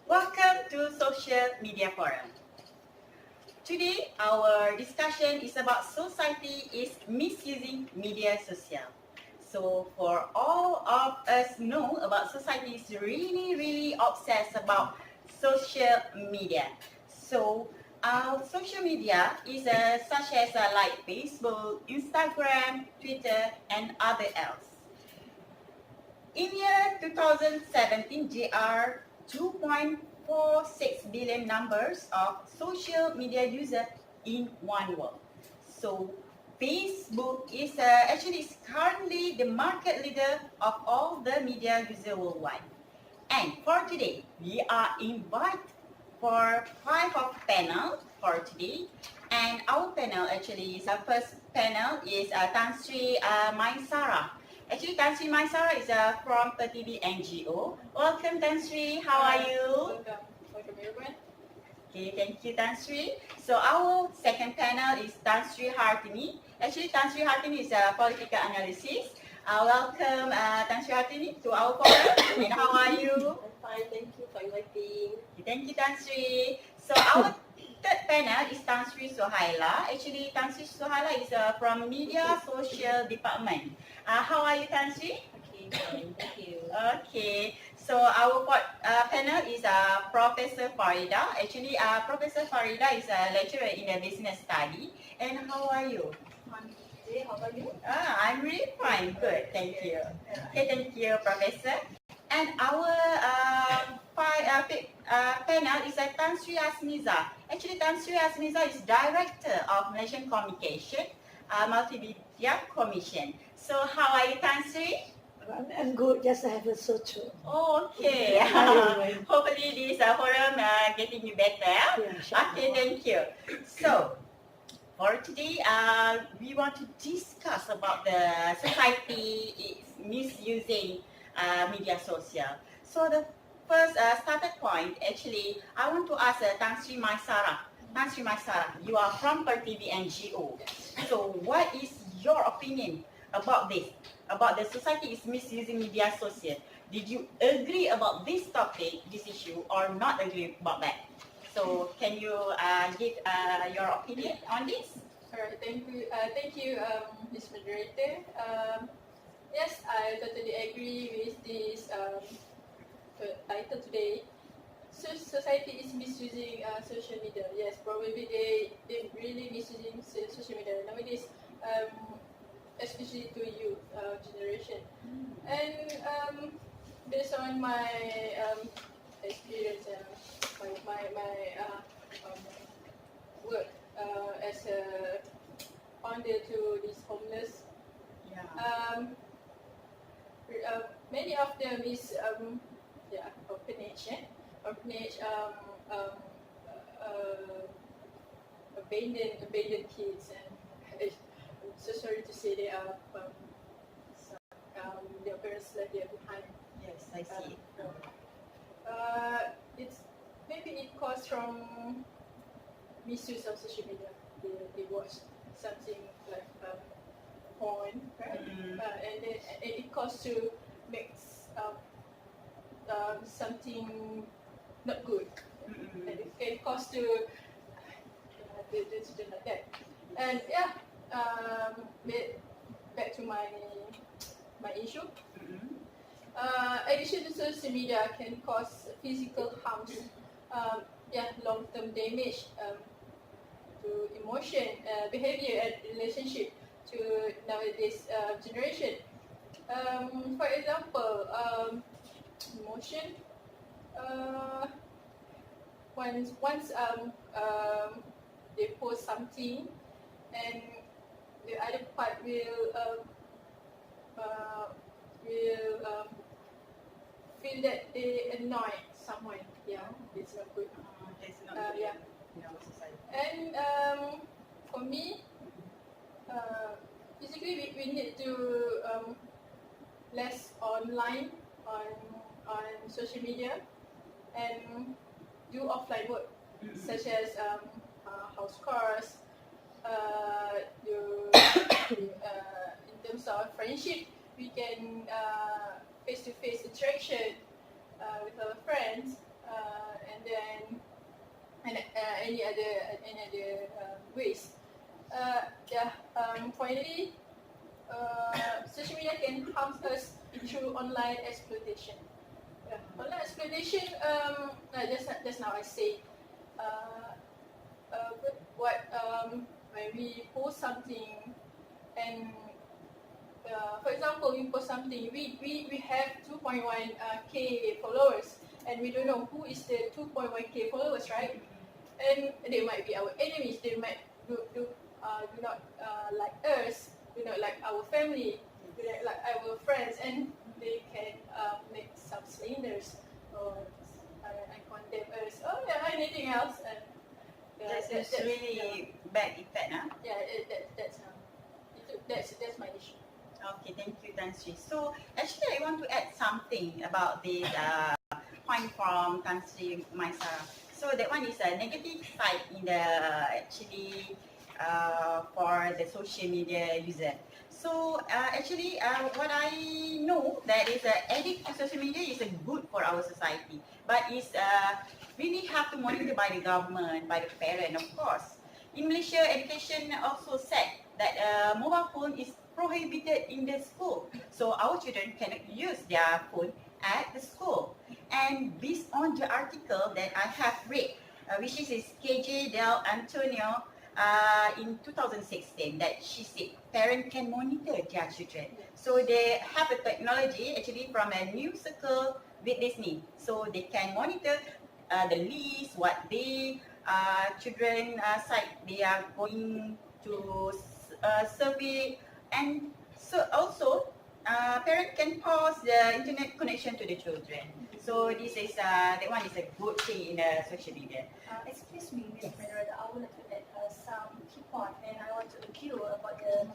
Welcome to Social Media Forum. Today, our discussion is about society is misusing media social. So, for all of us know about society is really obsessed about social media. So, social media is such as like Facebook, Instagram, Twitter, and other else. In year 2017, there are 2.46 billion numbers of social media users in one world. So Facebook is actually currently the market leader of all the media users worldwide. And for today, we are invited for 5 of panel for today. And our panel actually is, our first panel is Tan Sri Maisara. Actually, Tan Sri Maisara is from PTV NGO. Welcome, Tan Sri. How are you? Welcome everyone. Okay, thank you, Tan Sri. So our second panel is Tan Sri Hartini. Actually, Tan Sri Hartini is a political analysis. Welcome, Tan Sri Hartini, to our forum. And how are you? I'm fine, thank you for inviting. Thank you, Tan Sri. So our third panel is Tan Sri Suhaila. Actually, Tan Sri Suhaila is from Media Social Department. How are you, Tan Sri? Okay, fine, thank you. Okay. So our panel is Professor Farida. Actually, Professor Farida is a lecturer in the business study. And how are you? I'm okay, how about you? I'm really fine. Good. Thank you. Okay, thank you, Professor. And our panel is Tan Sri Asmiza. Actually, Tan Sri Asmiza is Director of Malaysian Communication, Multimedia Commission. So, how are you, Tan Sri? I'm good, just I have a sore throat. Oh, okay. Hopefully, this forum getting you better. Yeah, sure. Okay, thank you. So, for today, we want to discuss about the society is misusing media social. So the first starting point, actually, I want to ask Tan Sri Maisara. Tan Sri Maisara, you are from PTV NGO. So what is your opinion about this? About the society is misusing media social. Did you agree about this topic, this issue, or not agree about that? So can you give your opinion on this? Alright, thank you, Ms. Moderator. Yes, I totally agree with this title today. So society is misusing social media. Yes, probably they really misusing social media nowadays, especially to youth generation. And based on my experience, my work as a founder to these homeless. Yeah. Many of them is orphanage, abandoned kids, and I'm so sorry to say they are their parents left there behind. Yes, I see. It's maybe it comes from misuse of social media. They watch something like porn, right? And it costs to make something not good. And it costs to do something like that. And yeah, back to my issue. Addiction to social media can cause physical harms, long-term damage to emotion, behavior, and relationship to nowadays generation. For example, emotion. Once they post something, and the other part will feel that they annoy someone. Yeah, it's not good. It's not good Yeah. in our society. And for me, basically we need to less online on social media and do offline work, such as house chores. In terms of friendship, we can face-to-face interaction with our friends, any other ways. Finally, social media can harm us through online exploitation. Online exploitation, just now I say, when we post something and for example, we post something, we have 2.1k followers, and we don't know who is the 2.1k followers, right? And they might be our enemies. They might do not like us, do not like our family, do not like our friends, and they can make some slanders or and condemn us or anything else. And That's really bad effect, huh? That's my issue. Okay, thank you, Tan Sri. So actually, I want to add something about this point from Tan Sri Maisara. So that one is a negative side in the for the social media user. So what I know that is addict to social media is good for our society, but it's really have to monitor by the government, by the parent, of course. In Malaysia, education also said that mobile phone is prohibited in the school, so our children cannot use their phone at the school. And based on the article that I have read, which is KJ Del Antonio in 2016, that she said parents can monitor their children. So they have a technology actually from a new circle with Disney, so they can monitor the list, what they children site they are going to survey. And so also, parents can pause the internet connection to the children. So this is that one is a good thing in the social media. Excuse me, Ms. Moderator, I would like to add some key point, and I want to argue about the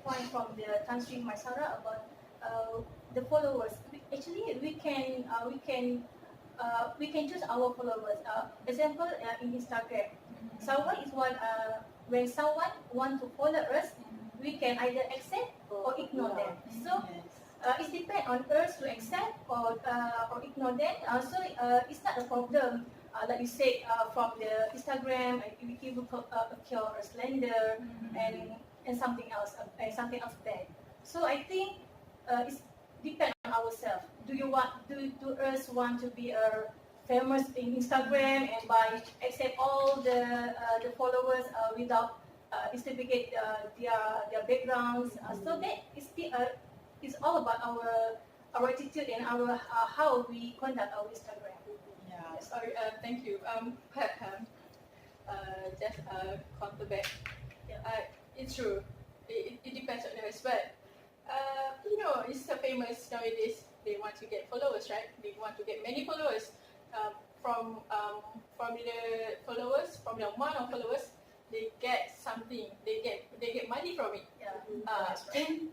point from the Tan Sri Maisara about the followers. Actually, we can choose our followers. Example in Instagram, someone is one. When someone want to follow us, we can either accept or ignore them. So it depends on us to accept or ignore them. So it's not a problem. Like you said, from the Instagram, it will occur a slander and something else bad. So I think it depends on ourselves. Do us want to be famous in Instagram and by accept all the followers without investigate their backgrounds? So that is all about our attitude and our how we conduct our Instagram. Yeah. Sorry, thank you. Just counter back. It's true. It depends on us, but it's so famous nowadays. They want to get followers, right? They want to get many followers. From the followers, from the amount of followers, they get something. They get money from it. And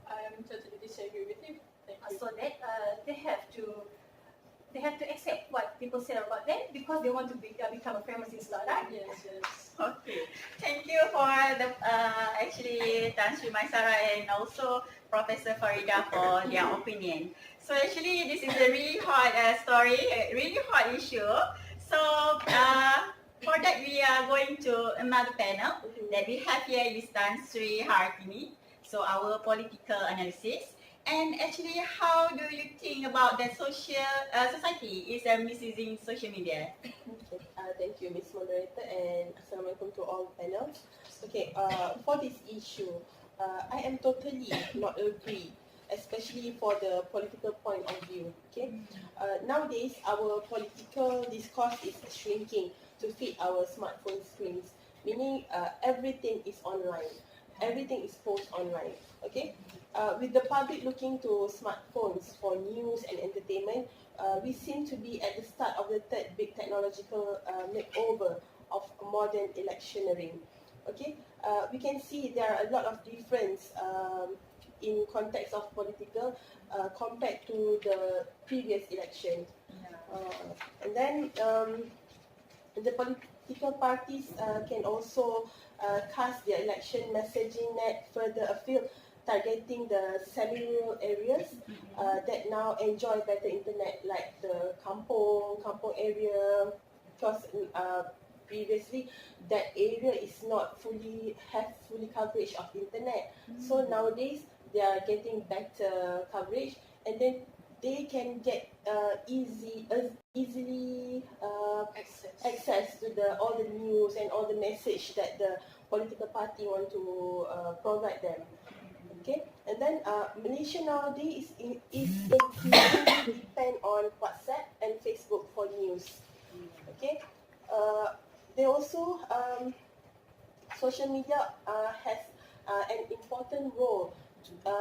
I'm totally disagree with you. Thank you. So that they have to accept what people say about them because they want to become a famous Islam, right? Yes. Okay. Thank you for the actually Tan Sri Maisara and also Professor Farida for their opinion. So actually this is a really hot story, a really hot issue. So for that we are going to another panel that we have here is Tan Sri Hartini. So our political analysis. And actually, how do you think about the society is misusing social media? Okay. Thank you, Ms. Moderator, and Assalamualaikum to all panels. Okay, for this issue, I am totally not agree, especially for the political point of view. Okay, nowadays our political discourse is shrinking to fit our smartphone screens, meaning everything is online, everything is post online. Okay. With the public looking to smartphones for news and entertainment, we seem to be at the start of the third big technological makeover of modern electioneering. Okay, we can see there are a lot of difference in context of political compared to the previous election. And then the political parties can also cast their election messaging net further afield, targeting the semi-rural areas that now enjoy better internet, like the kampong area, because previously that area is not fully coverage of internet. So nowadays they are getting better coverage, and then they can get easily access to all the news and all the message that the political party want to provide them. Okay, and then Malaysia nowadays is increasingly depend on WhatsApp and Facebook for news. Okay, they also social media has an important role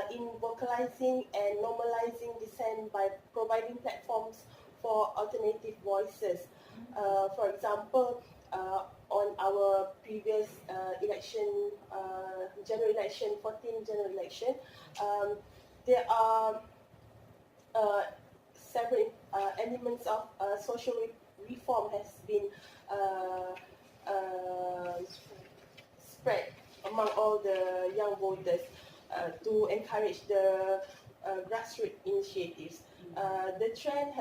in vocalizing and normalizing dissent by providing platforms for alternative voices. For example, on our previous election, general election, 14 general election, there are several elements of social reform has been spread among all the young voters to encourage the grassroots initiatives. The trend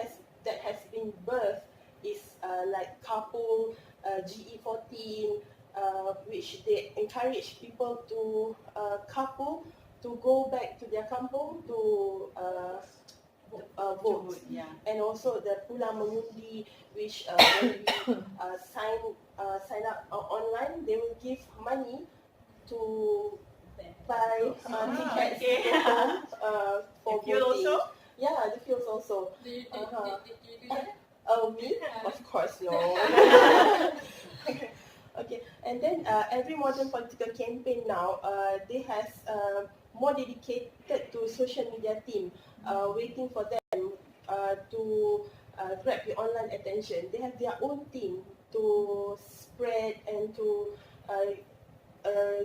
that has been birthed is like carpool, GE14, which they encourage people to carpool to go back to their kampung to vote. Yeah. And also the Pulang Mengundi, which when we sign up online, they will give money to buy tickets okay. for Fuel voting. also? Yeah, the fuels also. Do you do that? Oh, me? Of course, no. Okay, and then every modern political campaign now, they has more dedicated to social media team, waiting for them to grab the online attention. They have their own team to spread and to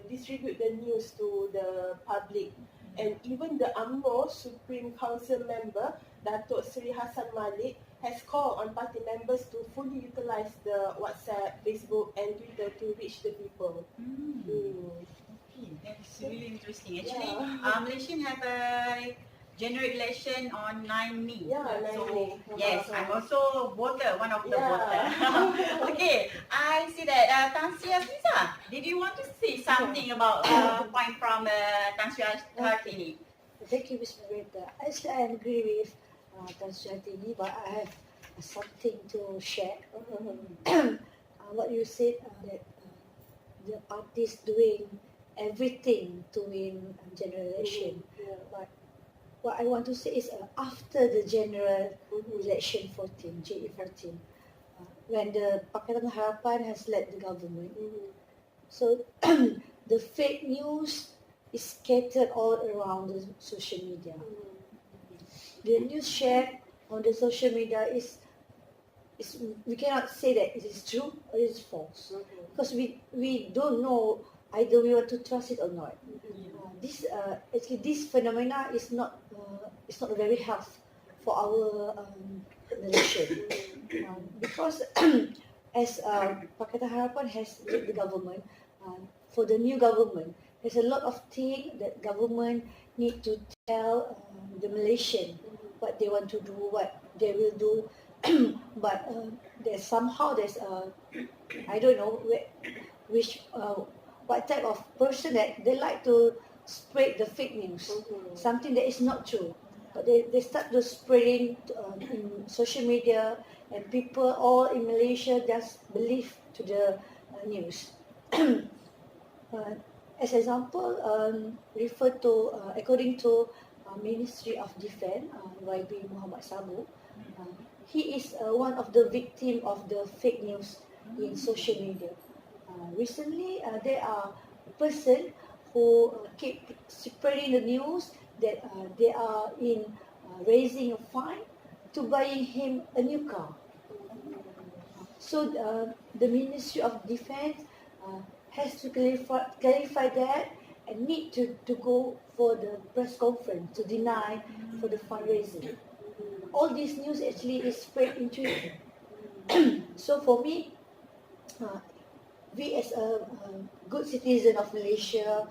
distribute the news to the public. And even the UMNO Supreme Council member, Datuk Seri Hassan Malik, has called on party members to fully utilize the WhatsApp, Facebook and Twitter to reach the people. Okay, that's really interesting. Actually, Yeah. Malaysian have a general election on 9 May. Yeah, 9 So, May. yes, I'm also voter, one of the Yeah. voter. Okay, I see that Tan Sri Aziza, did you want to say something about point from Tan Sri Hartini? Thank you, Ms. Marita. Actually, I agree with Tan Sri Hartini, but I have something to share. What you said that the parties doing everything to win general election. Yeah. But what I want to say is after the general election 14, JE14, when the Pakatan Harapan has led the government, so the fake news is scattered all around the social media. The news shared on the social media is we cannot say that it is true or it is false, because we don't know either we want to trust it or not. Actually this phenomena is not very healthy for our nation, because as Pakatan Harapan has led the government, for the new government, there's a lot of things that government need to tell the Malaysian what they want to do, what they will do. But there's I don't know what type of person that they like to spread the fake news, something that is not true. But they start to spreading in social media, and people all in Malaysia just believe to the news. As example, refer to according to Ministry of Defence, YB Muhammad Sabu, he is one of the victim of the fake news in social media. Recently, there are person who keep spreading the news that they are in raising a fine to buying him a new car. So the Ministry of Defence has to clarify that and need to go for the press conference to deny for the fundraising. All this news actually is spread into it. So for me, we as a good citizen of Malaysia,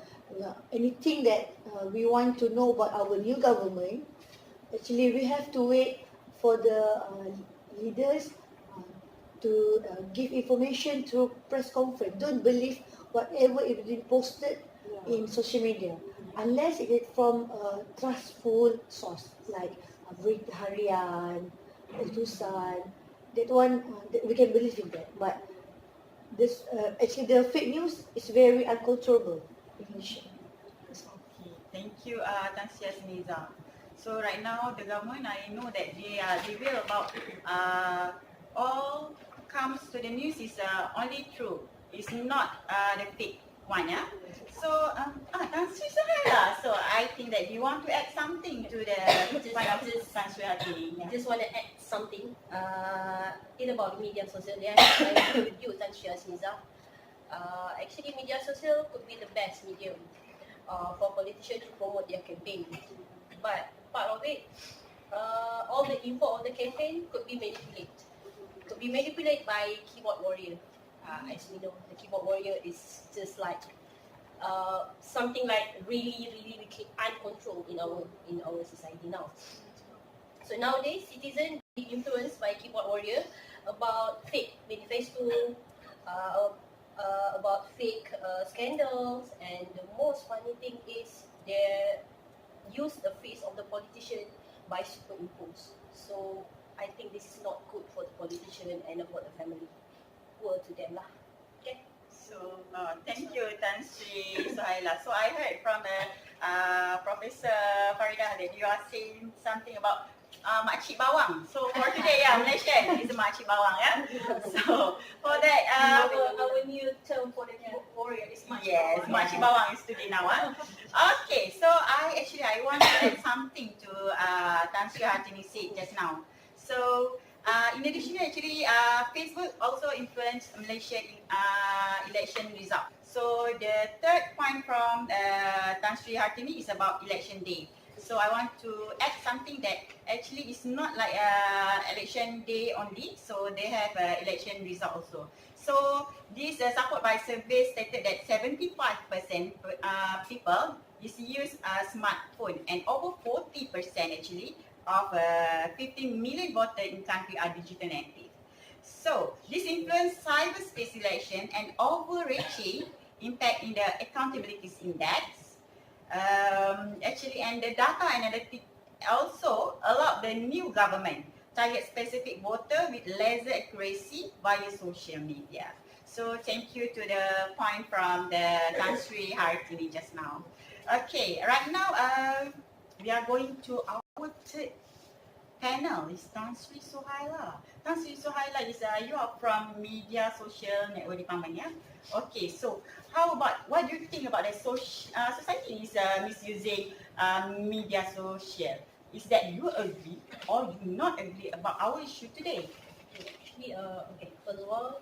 anything that we want to know about our new government, actually we have to wait for the leaders to give information through press conference. Don't believe whatever is being posted in social media, unless it is from a trustful source like Berita Harian, Utusan. That one we can believe in that. But this actually the fake news is very uncontrollable in Malaysia. That's all. Okay, thank you, Tan Sia Seniza. So right now, the government, I know that they will about all comes to the news is only true. It's not the fake one, yeah. So Tan Sri Suhaila. So I think that you want to add something to the point of Tan Sri Hartini. I just want to add something in about media social. Yes, I agree with you, Tan Sri Azmiza. Actually, media social could be the best medium for politicians to promote their campaign. But part of it, all the info of the campaign could be manipulated. Could be manipulated by keyboard warrior. As we know, the keyboard warrior is just like something like really uncontrolled in our society now. So nowadays, citizens be influenced by keyboard warrior about fake manifesto, about fake scandals, and the most funny thing is they use the face of the politician by superimpose. So I think this is not good for the politician and for the family. Poor to them lah. Okay. So thank you, Tan Sri Suhaila. So I heard from Professor Farida that you are saying something about makcik bawang. So for today, Malaysian is makcik bawang, yeah. So for that, our new term for the keyboard warrior is makcik yes, bawang. makcik bawang is today now. Okay, so I want to add something to Tan Sri Hartini said just now. So in addition, actually, Facebook also influenced Malaysian election result. So the third point from Tan Sri Hartini is about election day. So I want to add something that actually is not like election day only. So they have election result also. So this support by survey stated that 75% people is use a smartphone, and over 40% actually of 15 million voters in country are digital native. So this influence cyberspace election and overreaching impact in the accountability index. Actually, and the data analytics also allow the new government target specific voter with laser accuracy via social media. So thank you to the point from the Tan Sri Hartini just now. Okay, right now we are going to our third panel. Is Tan Sri Suhaila. Tan Sri Suhaila is you are from Media Social Network Department, yeah? Okay, so how about what do you think about the society is misusing media social? Is that you agree or you not agree about our issue today? Actually, okay. First of all,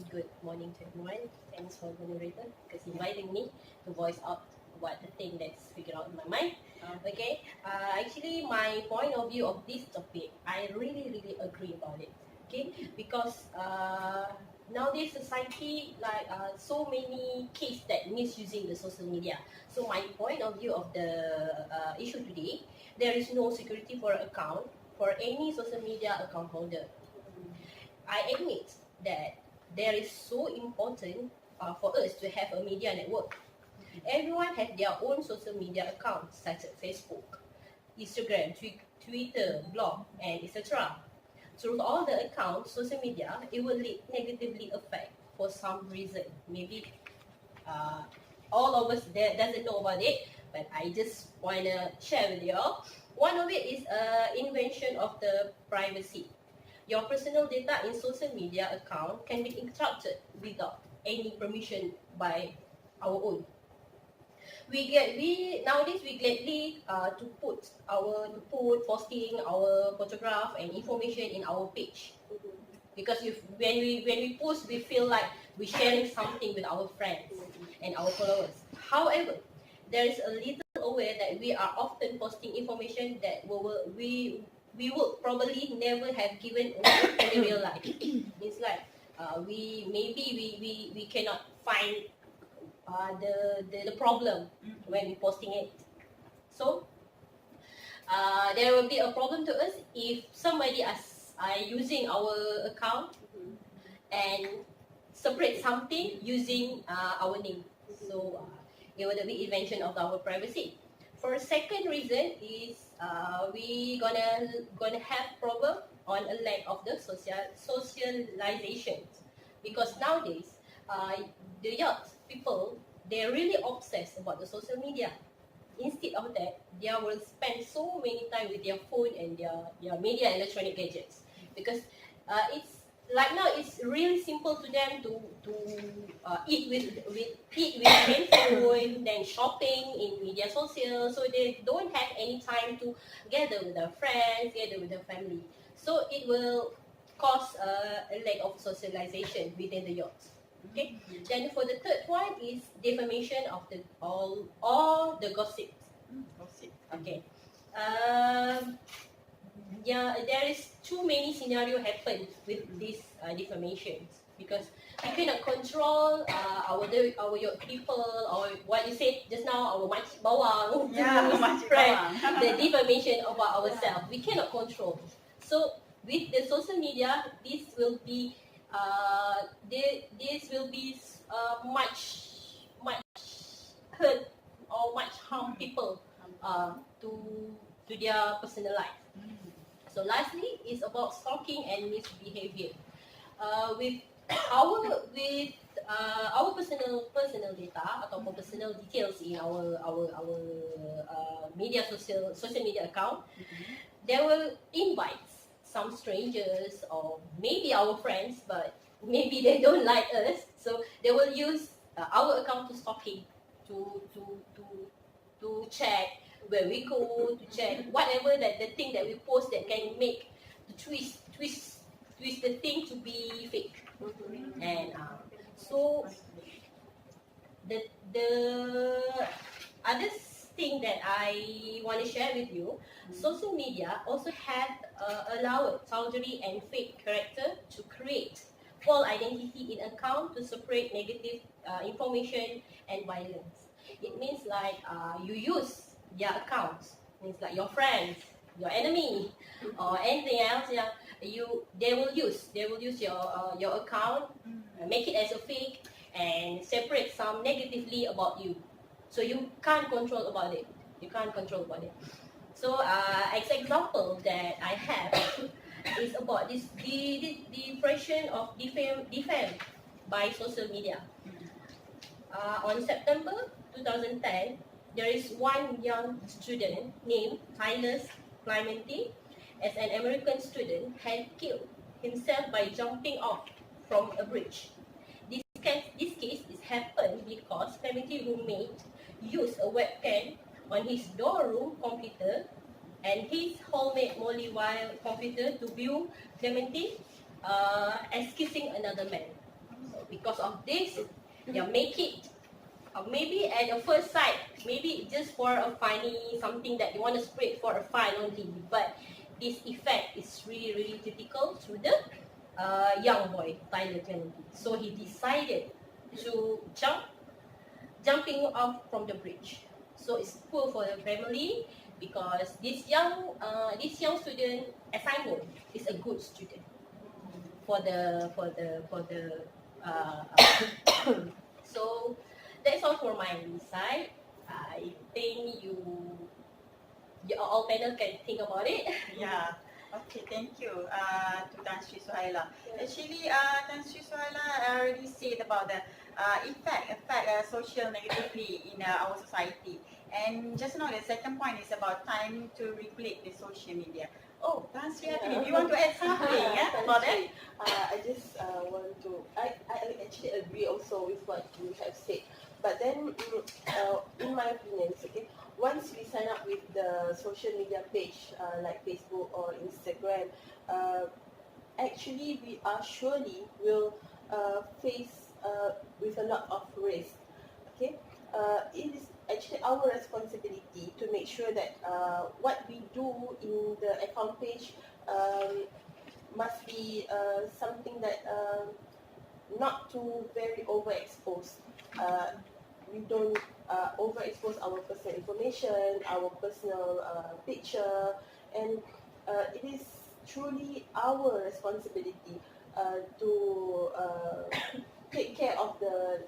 good morning to everyone. Thanks for the moderator because inviting me to voice out what the thing that's figured out in my mind. Okay. Actually, my point of view of this topic, I really agree about it. Okay, because nowadays society like so many cases that misusing the social media. So my point of view of the issue today, there is no security for an account for any social media account holder. I admit that there is so important for us to have a media network. Everyone has their own social media accounts such as Facebook, Instagram, Twitter, blog, and etc. Through all the accounts, social media, it will negatively affect for some reason. Maybe all of us doesn't know about it, but I just want to share with you all. One of it is invention of the privacy. Your personal data in social media account can be interrupted without any permission by our own. Nowadays we gladly to put posting our photograph and information in our page, because when we post, we feel like we're sharing something with our friends and our followers. However, there is a little aware that we are often posting information that we would probably never have given away in real life. It's like we cannot find the problem when we posting it. So there will be a problem to us if somebody are using our account and separate something using our name. So it would be invention of our privacy. For second reason is we gonna have problem on a lack of the socialization, because nowadays the young people, they're really obsessed about the social media. Instead of that, they will spend so many time with their phone and their media electronic gadgets, because it's like now it's really simple to them to eat with handphone, then shopping in media social, so they don't have any time to gather with their friends, gather with their family. So it will cause a lack of socialization within the youth. Okay. Then for the third one is defamation of the all the gossips. Gossip. Okay. Yeah, there is too many scenario happen with these defamations, because we cannot control our young people, or what you said just now, our makcik bawang Yeah, to makcik spread bawang. the defamation about ourselves. We cannot control. So with the social media, this will be much hurt or much harm people to their personal life. So lastly is about stalking and misbehavior. With our personal data atau personal details in our social media account, they will invite some strangers or maybe our friends, but maybe they don't like us, so they will use our account to stalking, to check where we go, to check whatever that the thing that we post that can make to twist the thing to be fake. And so the other thing that I want to share with you, social media also had allowed forgery and fake character to create false identity in account to separate negative information and violence. It means like you use their accounts, means like your friends, your enemy, or anything else. Yeah, they will use your account, make it as a fake, and separate some negatively about you. So you can't control about it. You can't control about it. So as example that I have is about the impression of defame by social media. On September 2010, there is one young student named Tyler Clementi, as an American student, had killed himself by jumping off from a bridge. This case is happened because Clementi roommate used a webcam on his dorm room computer and his hallmate Molly while computer to view Clementi as kissing another man. So because of this, they make it maybe at the first sight, maybe just for a funny, something that you want to spread for a fun only. But this effect is really critical to the young boy, Tyler Kennedy. So he decided to jumping off from the bridge. So it's poor for the family, because this young student, as I know, is a good student for the so that's all for my side. I think you all panel can think about it. Yeah. Okay, thank you to Tan Sri Suhaila. Actually, Tan Sri Suhaila already said about the effect social negatively in our society. And just now, the second point is about time to regulate the social media. Oh, Tan Sri, do you want to add something about that? I just want to. I actually agree also with what you have said. But then, in my opinion, okay, once we sign up with the social media page like Facebook or Instagram, actually we are surely will face with a lot of risk. Okay, it is actually our responsibility to make sure that what we do in the account page must be something that not too very overexposed. We don't overexpose our personal information, our personal picture, and it is truly our responsibility to take care of the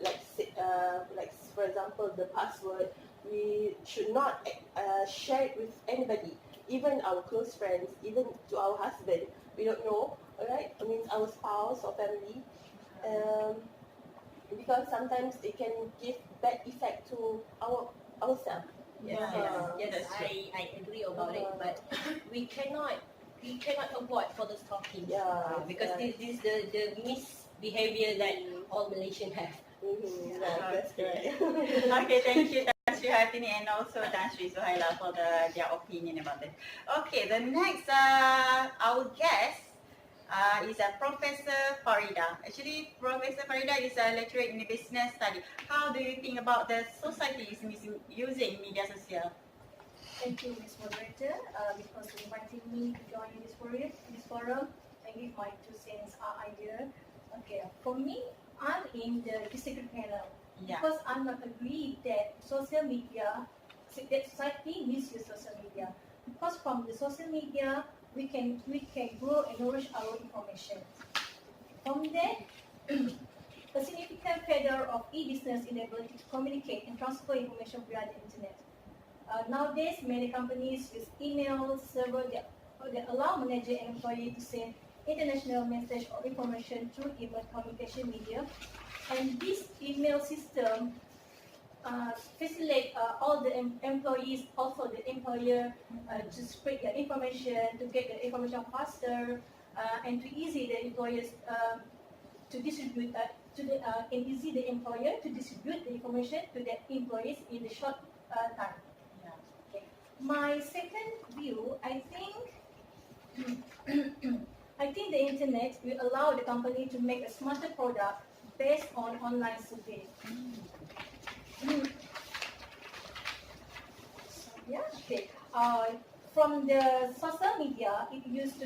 like for example the password. We should not share it with anybody, even our close friends, even to our husband. We don't know, alright? I mean our spouse or family, because sometimes it can give bad effect to ourselves. Yes, yes, that's true. I agree about it, but we cannot avoid for the stalking. Because this is the misbehavior that all Malaysians have. That's right. Okay, thank you, Tan Sri Hartini, and also Tan Sri Suhaila for their opinion about it. Okay, the next our guest is Professor Farida. Actually, Professor Farida is a lecturer in the business study. How do you think about the society is using media social? Thank you, Ms. Moderator, because inviting me to join this forum and give my 2 cents idea. Okay, for me, I'm in the disagree panel Yeah. because I'm not agree that social media, that society misuse social media. Because from the social media, we can grow and nourish our information. From that, a significant factor of e-business in the ability to communicate and transfer information via the internet. Nowadays, many companies use email server that allow manager and employee to send international message or information through email communication media. And this email system facilitate all the employees, also the employer, to spread their information, to get the information faster, and to easy the employers to distribute and easy the employer to distribute the information to their employees in the short time. My second view, I think the internet will allow the company to make a smarter product based on online survey. From the social media, it used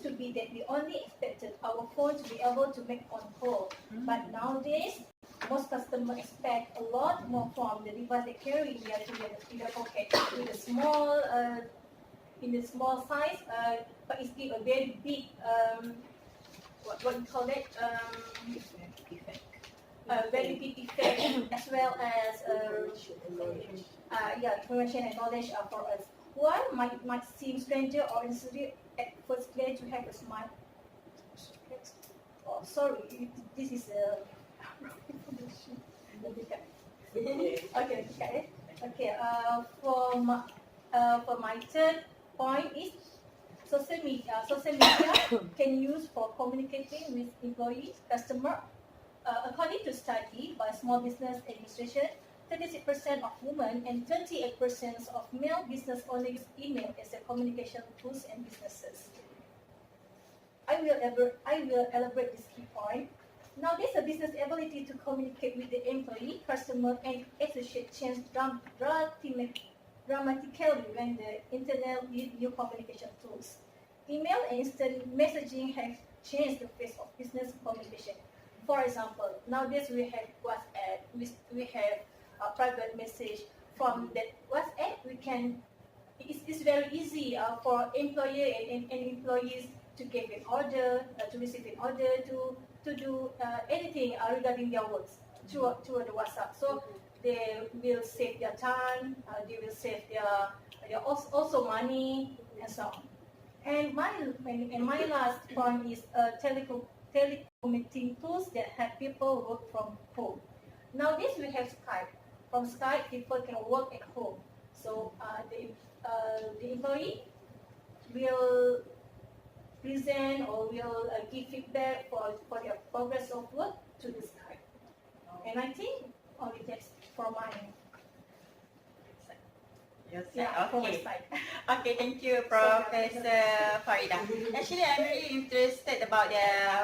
to be that we only expected our phone to be able to make phone call. But nowadays, most customers expect a lot more from the device they carry in their pocket, with a small in the small size, but it's give a very big what you call it Effect. very big effect, as well as information and knowledge for us. While it might seem stranger or unnecessary at first glance to have a smart. Oh, sorry, this is Okay. For my third point is social media. Social media can use for communicating with employees, customer. According to study by Small Business Administration, 36% of women and 38% of male business owners use email as a communication tools and businesses. I will elaborate this key point. Nowadays, the business ability to communicate with the employee, customer, and associate changed dramatically when the internet with new communication tools. Email and instant messaging have changed the face of business communication. For example, nowadays we have WhatsApp, we have a private message. From that WhatsApp, it's very easy for employer and employees to get an order, to receive an order, to do anything regarding their works through the WhatsApp. So they will save their time, they will save their also money and so on. And my last point is telecommuting tools that help people work from home. Nowadays we have Skype. From Skype, people can work at home. So the employee will present or will give feedback for their progress of work to the Skype. And I think only that's for my for my Okay. side. Okay, thank you, Professor Farida. Actually, I'm really interested about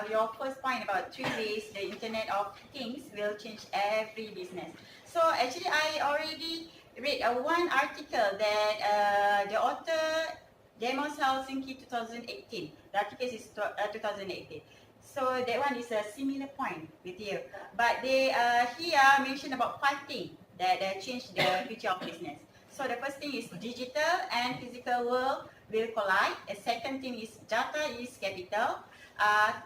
your first point about 3 days, the Internet of Things will change every business. So actually, I already read one article that the author Demos Helsinki 2018. The article is 2018. So that one is a similar point with you. But they here mention about 5 things that change the future of business. So the first thing is digital and physical world will collide. The second thing is data is capital.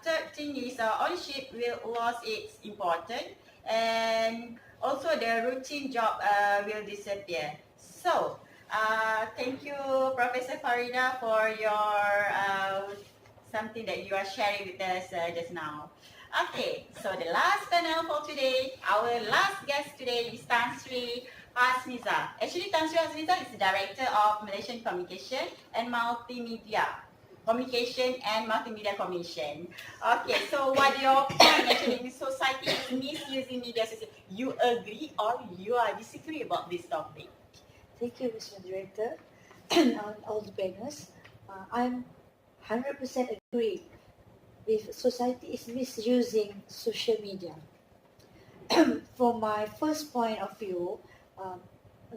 Third thing is ownership will lose its importance, and also the routine job will disappear. So, thank you, Professor Farida, for your something that you are sharing with us just now. Okay, so the last panel for today, our last guest today is Tan Sri Hasmiza. Actually, Tan Sri Hasmiza is the Director of Malaysian Communication and Multimedia. Communication and Multimedia Commission. Okay, so what your point actually in society is misusing media system? You agree or you are disagree about this topic? Thank you, Mr. Director, and all the panelists. I'm 100% agree with society is misusing social media. From my first point of view,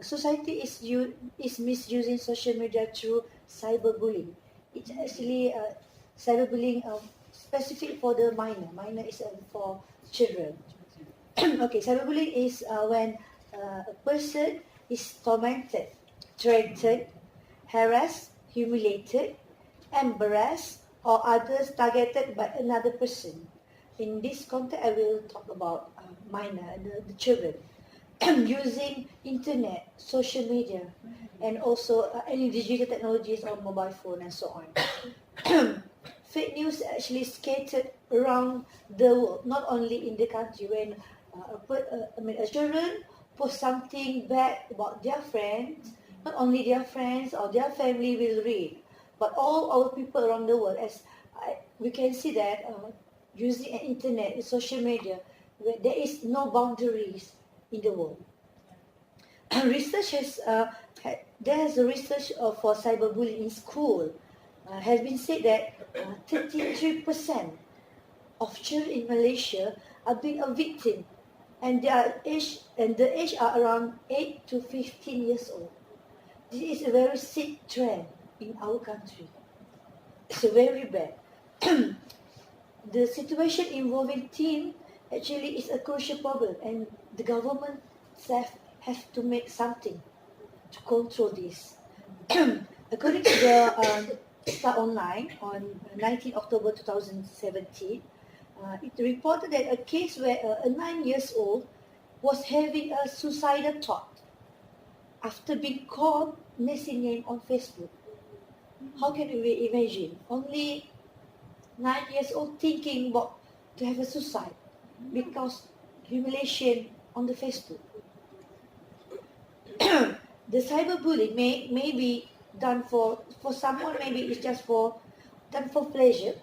society is misusing social media through cyberbullying. It's actually cyberbullying specific for the minor. Minor is for children. Okay, cyberbullying is when a person is tormented, threatened, harassed, humiliated, embarrassed, or others targeted by another person. In this context, I will talk about minor, the children, using internet, social media, and also any digital technologies on mobile phone and so on. Fake news actually scattered around the world, not only in the country. When a children post something bad about their friends, not only their friends or their family will read, but all our people around the world. As we can see that using internet, social media, where there is no boundaries in the world. Research there's a research for cyberbullying in school. Has been said that 33% of children in Malaysia are being a victim, and the age are around 8 to 15 years old. This is a very sick trend in our country. It's very bad. The situation involving teen actually is a crucial problem, and the government have to make something to control this. According to the Star Online on 19 October 2017, it reported that a case where a 9 years old was having a suicidal thought after being called missing name on Facebook. How can we imagine? Only 9 years old thinking about to have a suicide because humiliation on the Facebook. The cyberbullying may be done for someone, maybe it's just done for pleasure,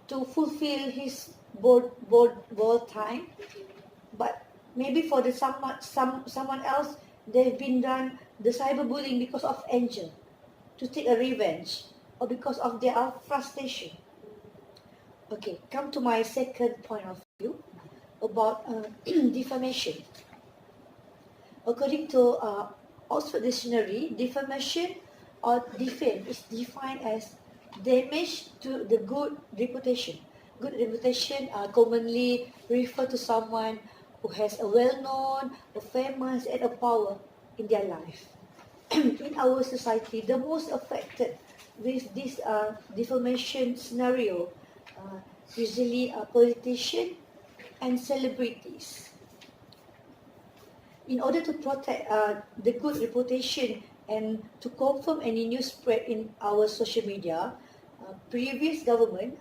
to fulfill his board time, but maybe for someone else they've been done the cyberbullying because of anger, to take a revenge, or because of their frustration. Okay, come to my second point of view about defamation. According to Oxford Dictionary, defamation or defame is defined as damage to the good reputation. Good reputation commonly refer to someone who has a well-known, a famous, and a power in their life. In our society, the most affected with this defamation scenario usually politicians and celebrities. In order to protect the good reputation and to confirm any news spread in our social media, previous government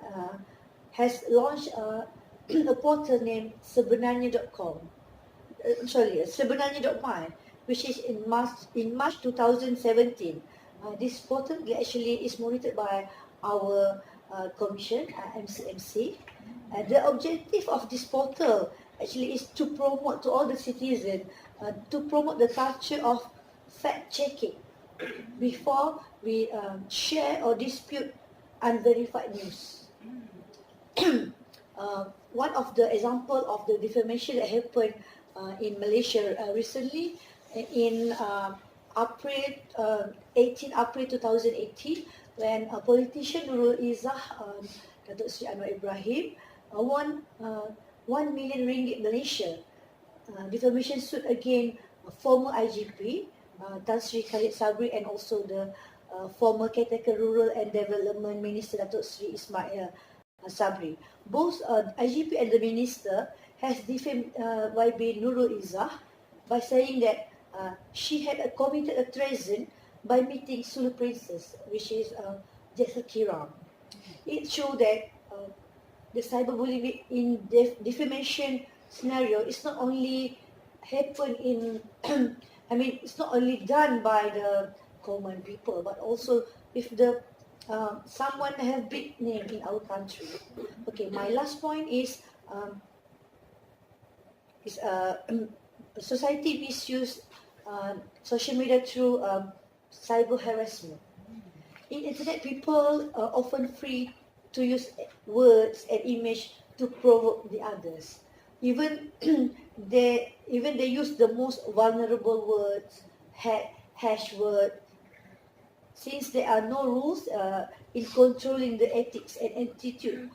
has launched a portal named sebenarnya.com. Sebenarnya.my, which is in March 2017. This portal actually is monitored by our commission, MCMC. The objective of this portal actually is to promote to all the citizens, to promote the culture of fact-checking before we share or dispute unverified news. One of the example of the defamation that happened in Malaysia recently, in 18 April 2018, when a politician Nurul Izzah, Datuk Sri Anwar Ibrahim, won 1 million ringgit Malaysia defamation suit against former IGP Tan Sri Khalid Sabri, and also the former caretaker rural and development minister Datuk Sri Ismail Sabri. Both IGP and the Minister has defamed YB Nurul Izzah by saying that she had committed a treason by meeting Sulu Princess, which is Jessica Kiram. It showed that the cyberbullying in defamation scenario is not only happen in, I mean, it's not only done by the common people, but also if the someone have big name in our country. Okay, my last point is society misuse social media through cyber harassment. In internet, people are often free to use words and image to provoke the others. Even they use the most vulnerable words, hash word. Since there are no rules in controlling the ethics and attitude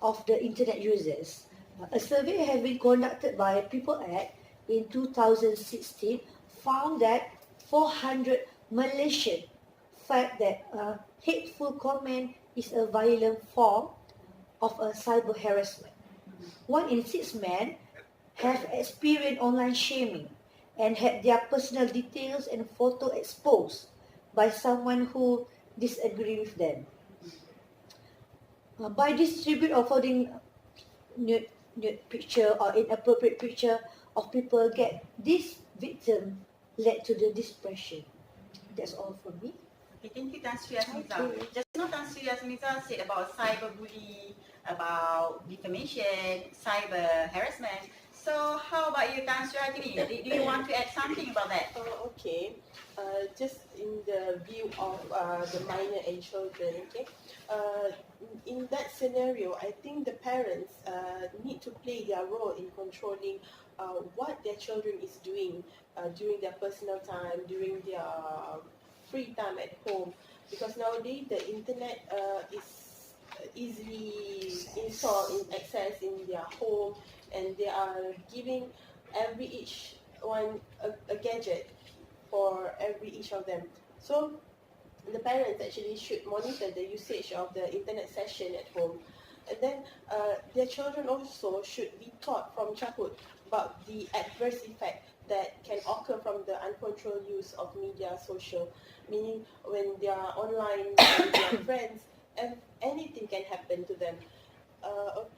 of the internet users, a survey has been conducted by People Act in 2016 found that 400 Malaysians felt that hateful comment is a violent form of a cyber harassment. 1 in 6 men have experienced online shaming and had their personal details and photo exposed by someone who disagree with them. By distribute or forwarding nude picture or inappropriate picture of people get this victim led to the depression. That's all from me. Okay, thank you, Tan Sri Azmiza. Just now, Tan Sri Azmiza said about cyberbullying, about defamation, cyber harassment. So, how about you, Tan Sri Azmi? Do you want to add something about that? Okay, just in the view of the minor and children, okay, in that scenario, I think the parents need to play their role in controlling what their children is doing during their personal time, during their free time at home, because nowadays the internet is easily installed in access in their home, and they are giving each one a gadget for each of them. So the parents actually should monitor the usage of the internet session at home, and then their children also should be taught from childhood about the adverse effect that can occur from the uncontrolled use of media social, meaning when they are online with their friends, and anything can happen to them.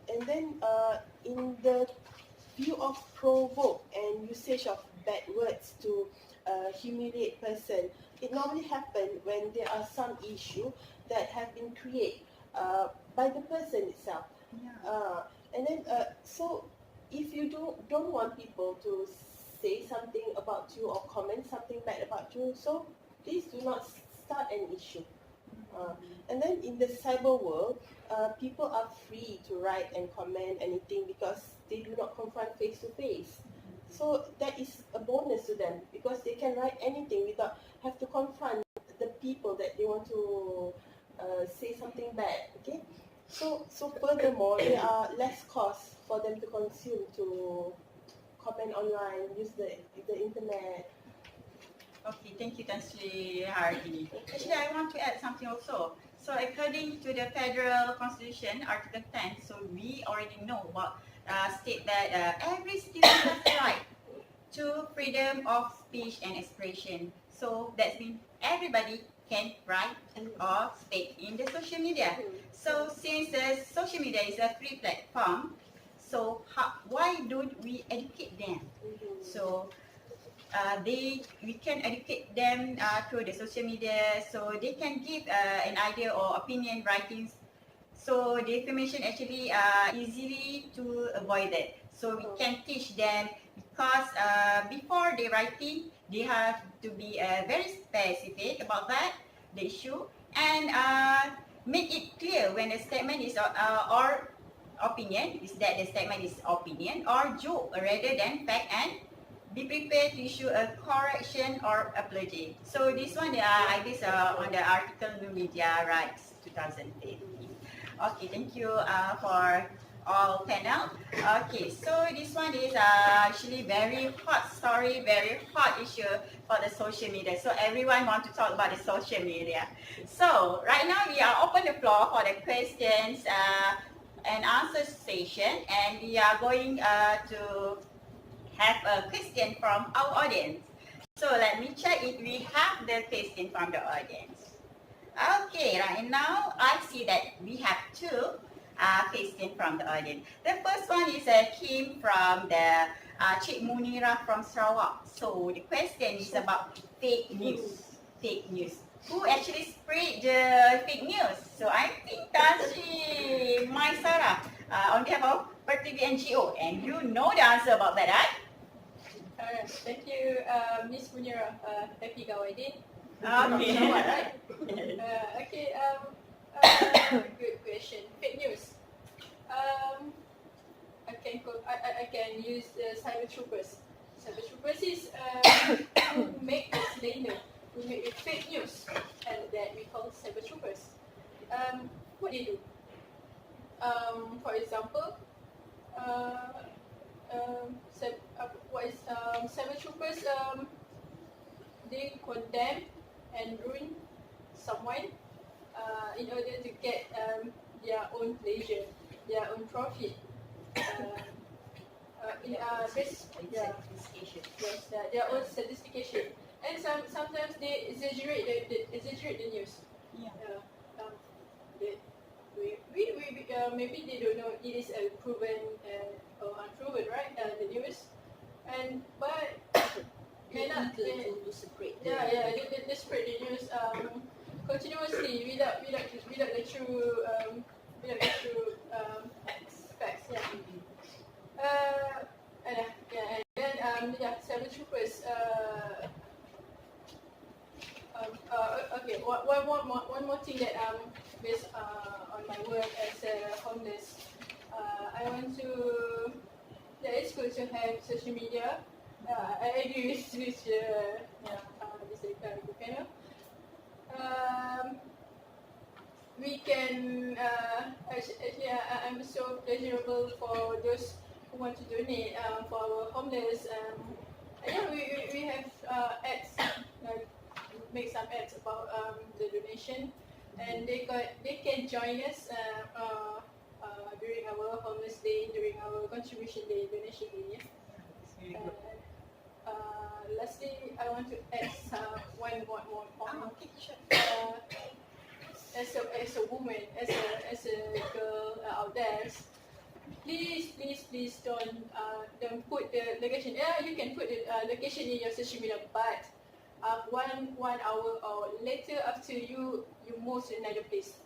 And then in the view of provoke and usage of bad words to humiliate person, it normally happens when there are some issue that have been created by the person itself. And then so if you don't want people to say something about you or comment something bad about you, so please do not start an issue. And then in the cyber world, people are free to write and comment anything because they do not confront face to face. So that is a bonus to them because they can write anything without have to confront the people that they want to say something bad. Okay. So furthermore, there are less costs for them to consume, to comment online, use the internet. Okay, thank you, Tan Sri Hardini. Actually, I want to add something also. So according to the Federal Constitution, Article 10, so we already know what state that every student has the right to freedom of speech and expression. So that means everybody can write or speak in the social media. So since the social media is a free platform, so why don't we educate them? So we can educate them through the social media, so they can give an idea or opinion writings. So defamation actually easily to avoid that. So we can teach them because before they writing, they have to be very specific about that, the issue, and make it clear when the statement is or opinion, is that the statement is opinion or joke rather than fact, and be prepared to issue a correction or apology. So this one, I based on the article New Media Rights 2015. Okay, thank you for all panel. Okay, so this one is actually very hot story, very hot issue for the social media. So everyone want to talk about the social media. So right now we are open the floor for the questions and answer session, and we are going to have a question from our audience. So let me check if we have the question from the audience. Okay, right now I see that we have two questions from the audience. The first one is came from the Cik Munira from Sarawak. So the question is about fake news. Fake news. Who actually spread the fake news? So I think that's my Sarah on behalf of Pertiwi NGO, and you know the answer about that, right? Alright, thank you, Miss Munira. Happy Gawaidin. Okay. Right? Okay. Good question. Fake news. I can use cyber troopers. Cyber troopers is who make the slander, who make the fake news, and that we call cyber troopers. What they do? For example, cyber troopers? They condemn and ruin someone in order to get their own pleasure, their own profit. Their own sophistication, and sometimes they exaggerate the news. Yeah. Maybe they don't know it is a proven or unproven, right? The news, but may not. to spread. They spread the news continuously without the true facts. And then cyber troopers. Okay. One more thing that based on my work as a homeless, I want to. Yeah, it's good to have social media. I agree with this panel. We can actually I'm so pleasurable for those who want to donate for our homeless. We have ads, make some ads about the donation, and they can join us during our homeless day, during our contribution day, donation day. Lastly, I want to add one more point. As a woman, as a girl out there, please don't put the location. Yeah, you can put the location in your social media, but 1 hour or later after you move to another place.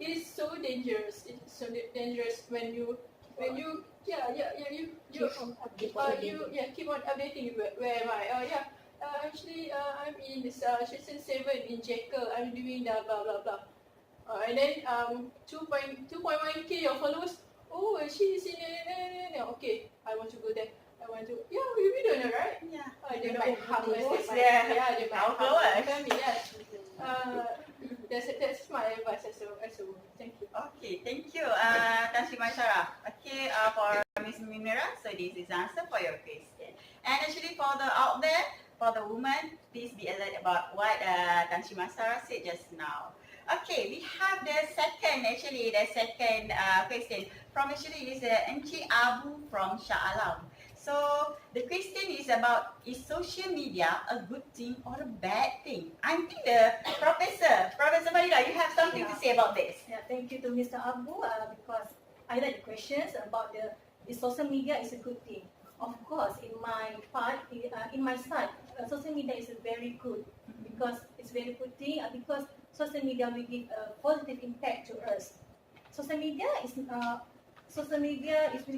It is so dangerous. It's so dangerous when you keep on updating. Where am I? Actually, I'm in this season 7 in Jekyll. I'm doing the blah blah blah. And then 2.1k your followers. Oh, she's in there. Okay, I want to go there. I want to. Yeah, we don't know, right? Yeah. They might harm us. They might harm our family. Yes. That's my advice as a woman. Thank you. Okay, thank you, Tansi Masyara. Okay, for Ms. Munira, so this is answer for your question. And actually for the out there, for the woman, please be alert about what Tansi Masyara said just now. Okay, we have the second question from actually is Encik Abu from Shah Alam. So the question is about, is social media a good thing or a bad thing? I think the Professor Marina, you have something to say about this. Yeah, thank you to Mr. Abu because I like the questions about the social media is a good thing. Of course, in my part, in my side, social media is a very good because it's very good thing because social media will give a positive impact to us. Social media is will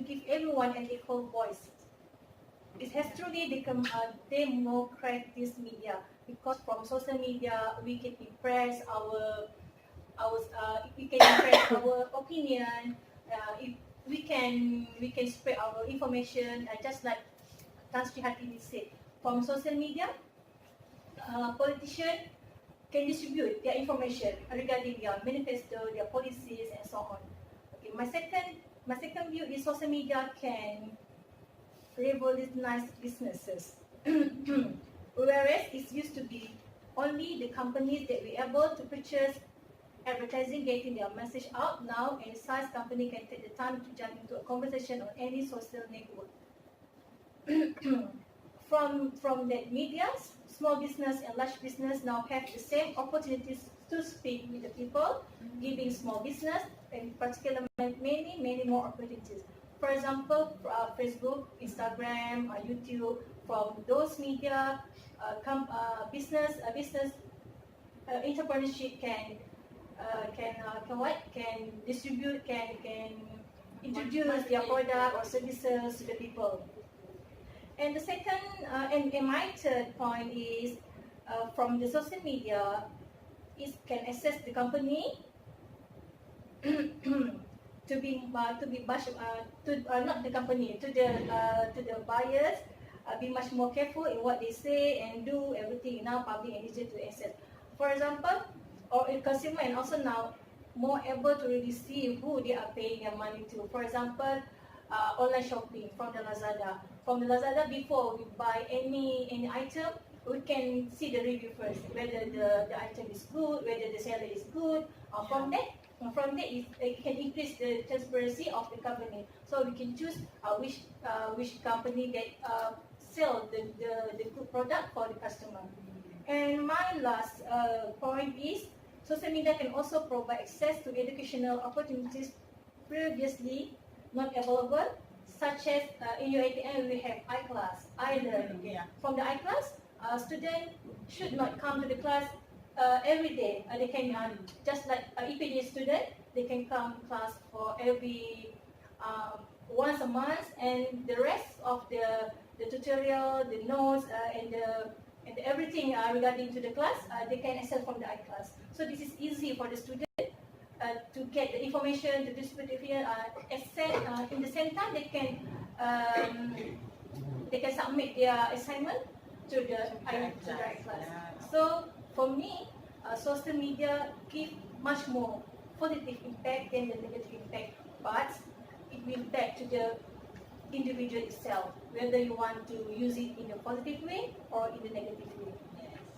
give everyone an equal voice. It has truly become a democratic media because from social media we can express our opinion. We can spread our information just like Tan Sri Hartini said. From social media, politicians can distribute their information regarding their manifesto, their policies, and so on. Okay, my second view is social media can revolutionize businesses. Whereas it used to be only the companies that were able to purchase advertising, getting their message out now, and size company can take the time to jump into a conversation on any social network. From that media, small business and large business now have the same opportunities to speak with the people, giving small business in particular many more opportunities. For example, Facebook, Instagram, YouTube, from those media, business entrepreneurship can distribute, can introduce their product or services to the people. And the second, and my third point is from the social media, it can access the company to be not the company, to the buyers, be much more careful in what they say and do everything now public and easy to access. For example, or a consumer and also now more able to really see who they are paying their money to. For example, online shopping from the Lazada. From the Lazada, before we buy any item, we can see the review first, whether the item is good, whether the seller is good. From that, it can increase the transparency of the company. So we can choose which company that sell the good product for the customer. And my last point is, social media can also provide access to educational opportunities previously not available, such as in UITM we have iClass, iLearn. From the iClass, students should not come to the class every day. They can, just like EPD student, they can come to class for every once a month, and the rest of the tutorial, the notes, and everything regarding to the class, they can access from the iClass. So this is easy for the student to get the information, to distribute it here. In the same time, they can submit their assignment to the iClass. So for me, social media give much more positive impact than the negative impact, but it will back to the individual itself, whether you want to use it in a positive way or in a negative way.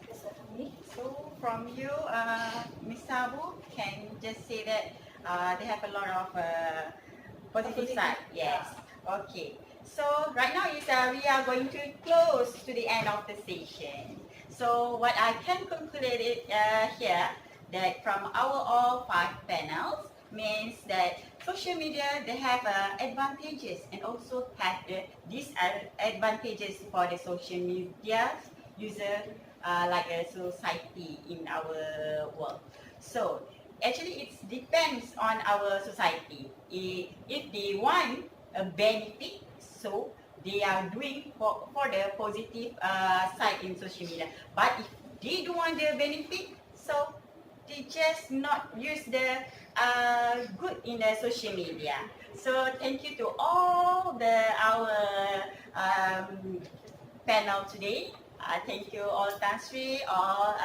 That's all for me. So from you, Ms. Sabu, can just say that they have a lot of positive side. Yes. Okay. So right now is we are going to close to the end of the session. So what I can conclude it here, that from our all 5 panels, means that social media, they have advantages and also have disadvantages for the social media user, like a society in our world. So actually it depends on our society. If they want a benefit, so they are doing for the positive side in social media. But if they don't want the benefit, so they just not use the good in the social media. So thank you to all our panel today. Thank you all Tan Sri, all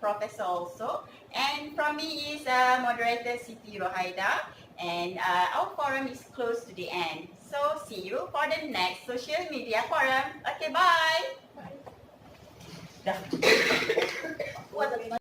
professor also. And from me is moderator Siti Rohaida. And our forum is close to the end. So see you for the next social media forum. Okay, bye. Dah. Buat 40.